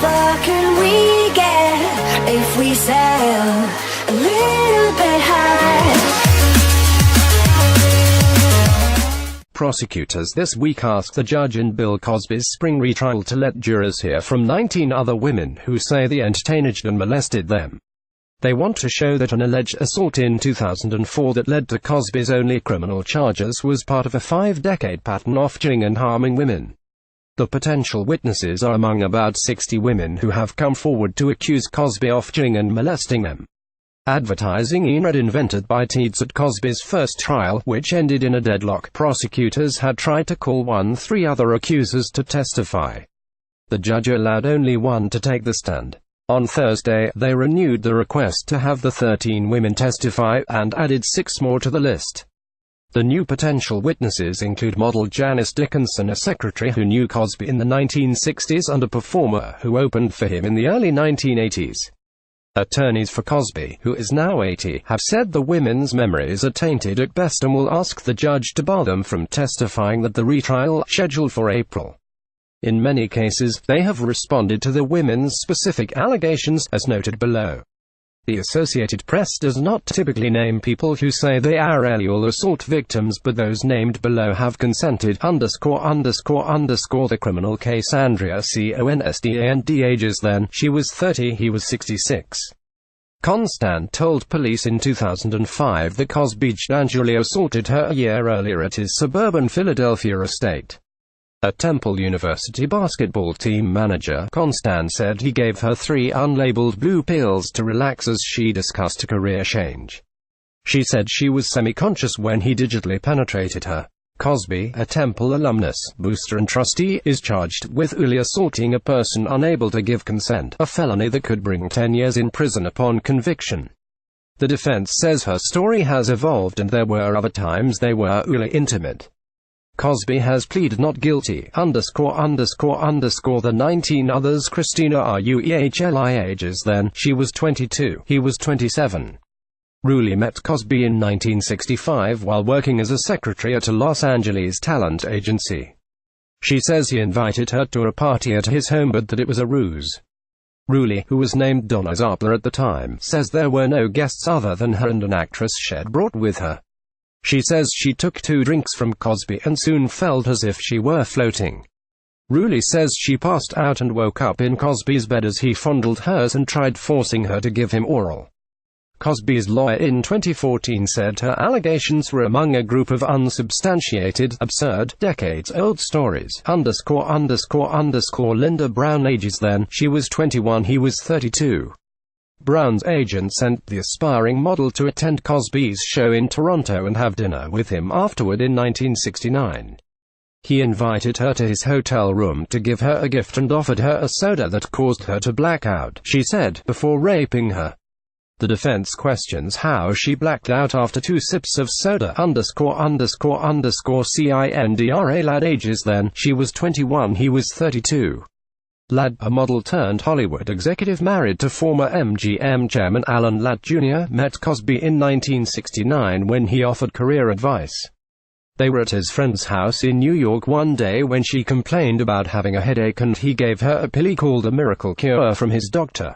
far can we get if we sail a little bit high? Prosecutors this week asked the judge in Bill Cosby's spring retrial to let jurors hear from 19 other women who say the entertainer and molested them. They want to show that an alleged assault in 2004 that led to Cosby's only criminal charges was part of a 5-decade pattern of injuring and harming women. The potential witnesses are among about 60 women who have come forward to accuse Cosby of injuring and molesting them. Advertising era invented by Teeds at Cosby's first trial, which ended in a deadlock. Prosecutors had tried to call 3 other accusers to testify. The judge allowed only one to take the stand. On Thursday, they renewed the request to have the 13 women testify, and added 6 more to the list. The new potential witnesses include model Janice Dickinson, a secretary who knew Cosby in the 1960s, and a performer who opened for him in the early 1980s. Attorneys for Cosby, who is now 80, have said the women's memories are tainted at best and will ask the judge to bar them from testifying at the retrial, scheduled for April. In many cases, they have responded to the women's specific allegations, as noted below. The Associated Press does not typically name people who say they are sexual assault victims, but those named below have consented. The criminal case. Andrea Constand, ages then, she was 30, he was 66. Constand told police in 2005 that Cosby allegedly assaulted her a year earlier at his suburban Philadelphia estate. A Temple University basketball team manager, Constand said he gave her 3 unlabeled blue pills to relax as she discussed a career change. She said she was semi-conscious when he digitally penetrated her. Cosby, a Temple alumnus, booster and trustee, is charged with assaulting a person unable to give consent, a felony that could bring 10 years in prison upon conviction. The defense says her story has evolved and there were other times they were intimate. Cosby has pleaded not guilty. The 19 others. Christina Ruehli, ages then, she was 22, he was 27. Ruehli met Cosby in 1965 while working as a secretary at a Los Angeles talent agency. She says he invited her to a party at his home but that it was a ruse. Ruehli, who was named Donna Zappa at the time, says there were no guests other than her and an actress she'd brought with her. She says she took 2 drinks from Cosby and soon felt as if she were floating. Ruehli says she passed out and woke up in Cosby's bed as he fondled hers and tried forcing her to give him oral. Cosby's lawyer in 2014 said her allegations were among a group of unsubstantiated, absurd, decades-old stories. Linda Brown, ages then, she was 21, he was 32. Brown's agent sent the aspiring model to attend Cosby's show in Toronto and have dinner with him afterward in 1969. He invited her to his hotel room to give her a gift and offered her a soda that caused her to black out, she said, before raping her. The defense questions how she blacked out after 2 sips of soda. Cindra Ladd, ages then, she was 21, he was 32. Ladd, a model turned Hollywood executive married to former MGM chairman Alan Ladd Jr., met Cosby in 1969 when he offered career advice. They were at his friend's house in New York one day when she complained about having a headache and he gave her a pill he called a miracle cure from his doctor.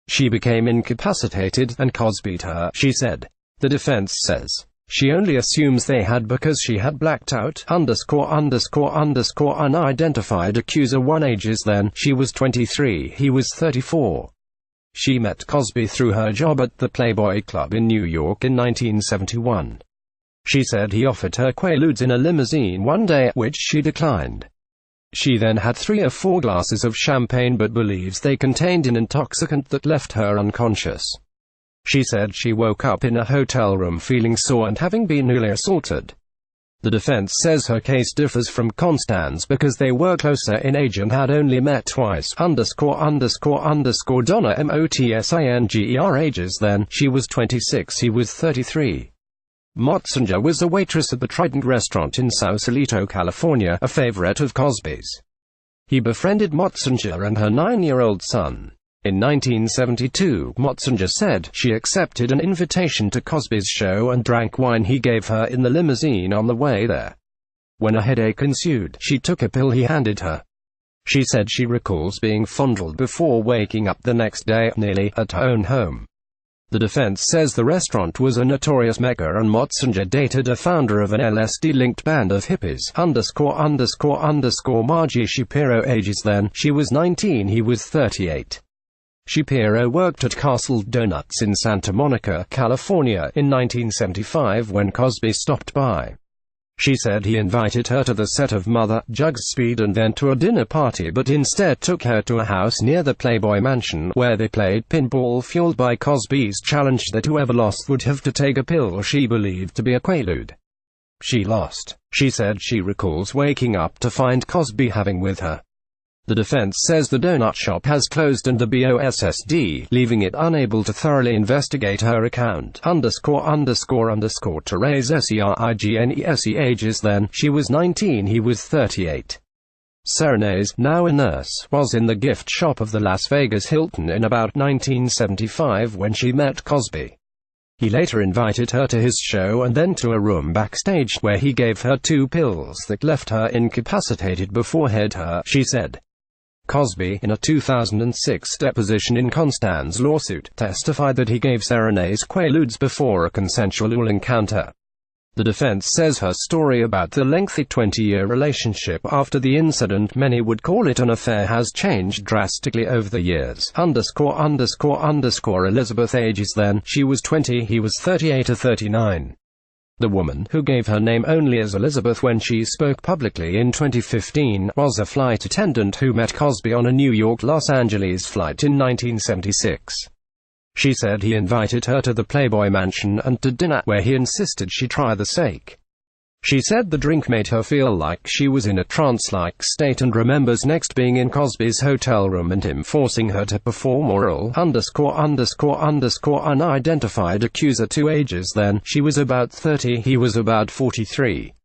She became incapacitated, and Cosby beat her, she said. The defense says she only assumes they had because she had blacked out. Unidentified accuser 1, ages then, she was 23, he was 34. She met Cosby through her job at the Playboy Club in New York in 1971. She said he offered her Quaaludes in a limousine one day, which she declined. She then had 3 or 4 glasses of champagne but believes they contained an intoxicant that left her unconscious. She said she woke up in a hotel room feeling sore and having been newly assaulted. The defense says her case differs from Constand's because they were closer in age and had only met twice. Donna Motsinger, ages then, she was 26, he was 33. Motsinger was a waitress at the Trident restaurant in Sausalito, California, a favorite of Cosby's. He befriended Motsinger and her 9-year-old son. In 1972, Motsinger said she accepted an invitation to Cosby's show and drank wine he gave her in the limousine on the way there. When a headache ensued, she took a pill he handed her. She said she recalls being fondled before waking up the next day, nearly at her own home. The defense says the restaurant was a notorious mecca and Motzinger dated a founder of an LSD-linked band of hippies, Margie Shapiro. Ages then, she was 19, he was 38. Shapiro worked at Castle Donuts in Santa Monica, California, in 1975 when Cosby stopped by. She said he invited her to the set of Mother, Jugs Speed and then to a dinner party but instead took her to a house near the Playboy Mansion where they played pinball fueled by Cosby's challenge that whoever lost would have to take a pill she believed to be a Quaalude. She lost. She said she recalls waking up to find Cosby having with her. The defense says the donut shop has closed and the BOSSD, leaving it unable to thoroughly investigate her account. Therese Serignese. Ages then, she was 19, he was 38. Serignese, now a nurse, was in the gift shop of the Las Vegas Hilton in about 1975 when she met Cosby. He later invited her to his show and then to a room backstage where he gave her 2 pills that left her incapacitated before her, she said. Cosby, in a 2006 deposition in Constan's lawsuit, testified that he gave Serignese Quaaludes before a consensual encounter. The defense says her story about the lengthy 20-year relationship after the incident, many would call it an affair, has changed drastically over the years. Elizabeth. Ages then, she was 20, he was 38 or 39. The woman, who gave her name only as Elizabeth when she spoke publicly in 2015, was a flight attendant who met Cosby on a New York-Los Angeles flight in 1976. She said he invited her to the Playboy Mansion and to dinner, where he insisted she try the steak. She said the drink made her feel like she was in a trance-like state and remembers next being in Cosby's hotel room and him forcing her to perform oral unidentified accuser. 2 ages then, she was about 30, he was about 43.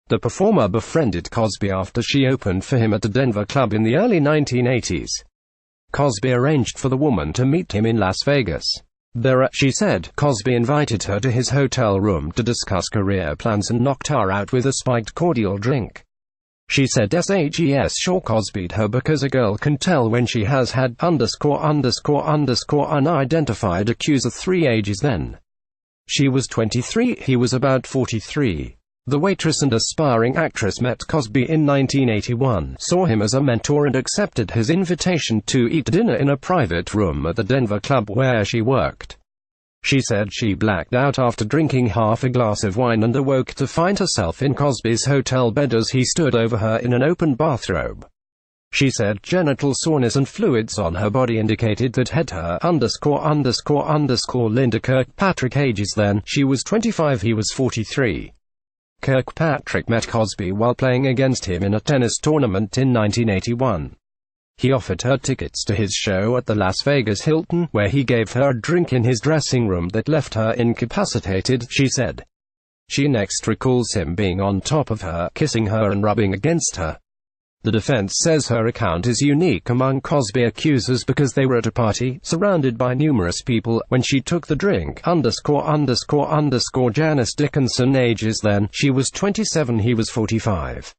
The performer befriended Cosby after she opened for him at a Denver club in the early 1980s. Cosby arranged for the woman to meet him in Las Vegas. She said, Cosby invited her to his hotel room to discuss career plans and knocked her out with a spiked cordial drink. She said sure Cosby'd her because a girl can tell when she has had unidentified accuser. 3 ages then. She was 23, he was about 43. The waitress and aspiring actress met Cosby in 1981, saw him as a mentor and accepted his invitation to eat dinner in a private room at the Denver club where she worked. She said she blacked out after drinking half a glass of wine and awoke to find herself in Cosby's hotel bed as he stood over her in an open bathrobe. She said genital soreness and fluids on her body indicated that her Linda Kirkpatrick. Ages then, she was 25, he was 43. Kirkpatrick met Cosby while playing against him in a tennis tournament in 1981. He offered her tickets to his show at the Las Vegas Hilton, where he gave her a drink in his dressing room that left her incapacitated, she said. She next recalls him being on top of her, kissing her and rubbing against her. The defense says her account is unique among Cosby accusers because they were at a party, surrounded by numerous people, when she took the drink. Janice Dickinson. Ages then, she was 27, he was 45.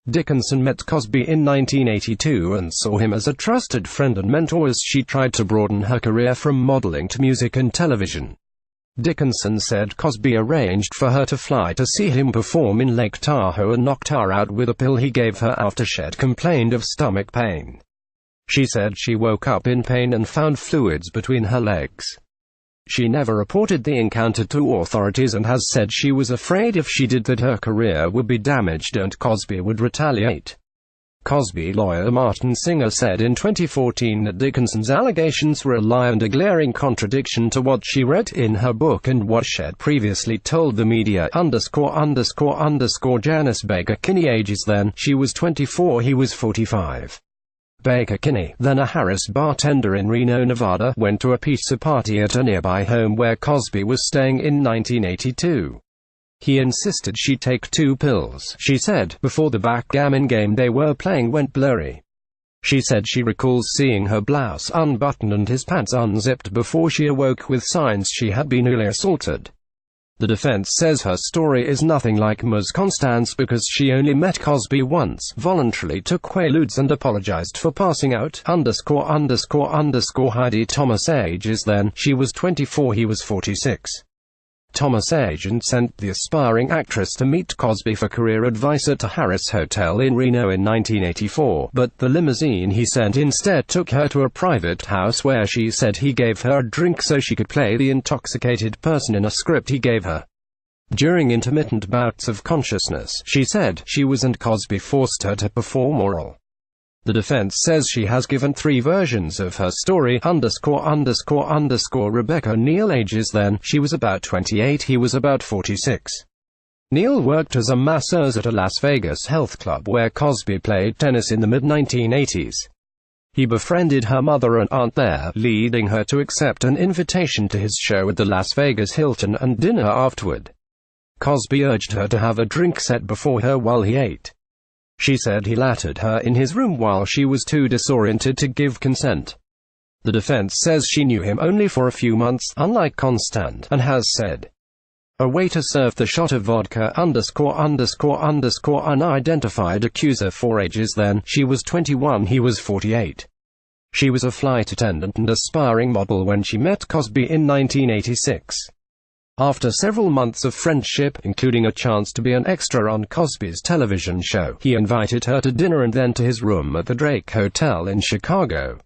Dickinson met Cosby in 1982 and saw him as a trusted friend and mentor as she tried to broaden her career from modeling to music and television. Dickinson said Cosby arranged for her to fly to see him perform in Lake Tahoe and knocked her out with a pill he gave her after she'd complained of stomach pain. She said she woke up in pain and found fluids between her legs. She never reported the encounter to authorities and has said she was afraid if she did that her career would be damaged and Cosby would retaliate. Cosby lawyer Martin Singer said in 2014 that Dickinson's allegations were a lie and a glaring contradiction to what she read in her book and what she'd previously told the media. Janice Baker Kinney. Ages then, she was 24, he was 45. Baker Kinney, then a Harris bartender in Reno, Nevada, went to a pizza party at a nearby home where Cosby was staying in 1982. He insisted she take 2 pills, she said, before the backgammon game they were playing went blurry. She said she recalls seeing her blouse unbuttoned and his pants unzipped before she awoke with signs she had been newly assaulted. The defense says her story is nothing like Ms. Constance because she only met Cosby once, voluntarily took Quaaludes and apologized for passing out, _____. Heidi Thomas ages then, she was 24, he was 46. Thomas' agent sent the aspiring actress to meet Cosby for career advice at a Harris Hotel in Reno in 1984, but the limousine he sent instead took her to a private house where she said he gave her a drink so she could play the intoxicated person in a script he gave her. During intermittent bouts of consciousness, she said she was and Cosby forced her to perform oral. The defense says she has given 3 versions of her story, ____. Rebecca Neal ages then, she was about 28, he was about 46. Neal worked as a masseuse at a Las Vegas health club where Cosby played tennis in the mid-1980s. He befriended her mother and aunt there, leading her to accept an invitation to his show at the Las Vegas Hilton and dinner afterward. Cosby urged her to have a drink set before her while he ate. She said he lattered her in his room while she was too disoriented to give consent. The defense says she knew him only for a few months, unlike Constant, and has said, a waiter served the shot of vodka, ____. Unidentified accuser for ages then, she was 21, he was 48. She was a flight attendant and aspiring model when she met Cosby in 1986. After several months of friendship, including a chance to be an extra on Cosby's television show, he invited her to dinner and then to his room at the Drake Hotel in Chicago.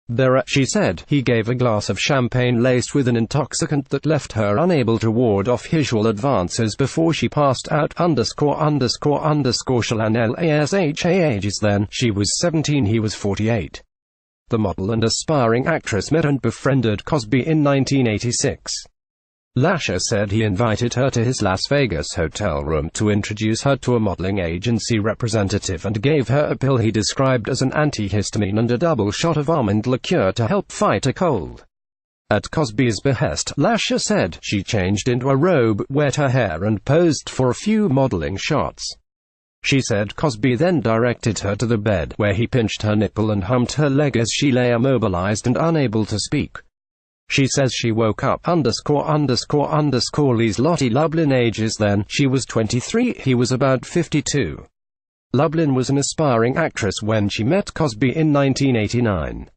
There, she said, he gave a glass of champagne laced with an intoxicant that left her unable to ward off visual advances before she passed out, ____. Shalane ages then, she was 17, he was 48. The model and aspiring actress met and befriended Cosby in 1986. Lasher said he invited her to his Las Vegas hotel room to introduce her to a modeling agency representative and gave her a pill he described as an antihistamine and a double shot of almond liqueur to help fight a cold. At Cosby's behest, Lasher said, she changed into a robe, wet her hair and posed for a few modeling shots. She said Cosby then directed her to the bed, where he pinched her nipple and humped her leg as she lay immobilized and unable to speak. She says she woke up, ____. Liz Lottie Lublin ages then, she was 23, he was about 52. Lublin was an aspiring actress when she met Cosby in 1989.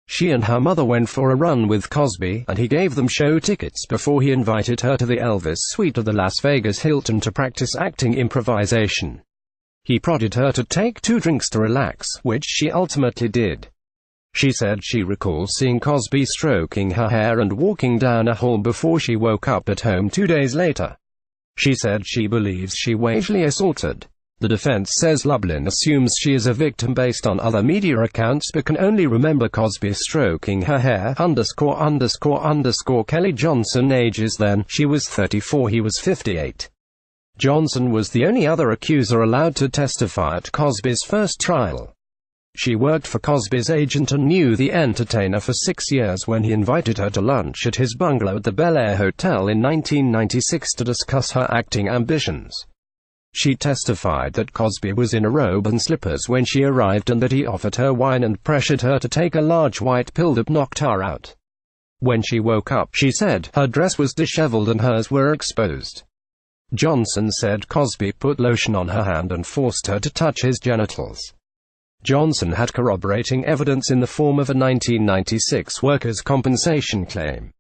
She and her mother went for a run with Cosby, and he gave them show tickets before he invited her to the Elvis Suite of the Las Vegas Hilton to practice acting improvisation. He prodded her to take 2 drinks to relax, which she ultimately did. She said she recalls seeing Cosby stroking her hair and walking down a hall before she woke up at home 2 days later. She said she believes she was sexually assaulted. The defense says Lublin assumes she is a victim based on other media accounts but can only remember Cosby stroking her hair, ____. Kelly Johnson ages then, she was 34, he was 58. Johnson was the only other accuser allowed to testify at Cosby's first trial. She worked for Cosby's agent and knew the entertainer for 6 years when he invited her to lunch at his bungalow at the Bel Air Hotel in 1996 to discuss her acting ambitions. She testified that Cosby was in a robe and slippers when she arrived and that he offered her wine and pressured her to take a large white pill that knocked her out. When she woke up, she said, her dress was disheveled and hers were exposed. Johnson said Cosby put lotion on her hand and forced her to touch his genitals. Johnson had corroborating evidence in the form of a 1996 workers' compensation claim.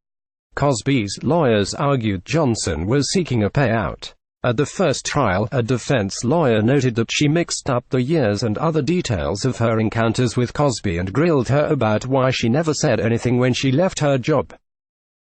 Cosby's lawyers argued Johnson was seeking a payout. At the first trial, a defense lawyer noted that she mixed up the years and other details of her encounters with Cosby and grilled her about why she never said anything when she left her job.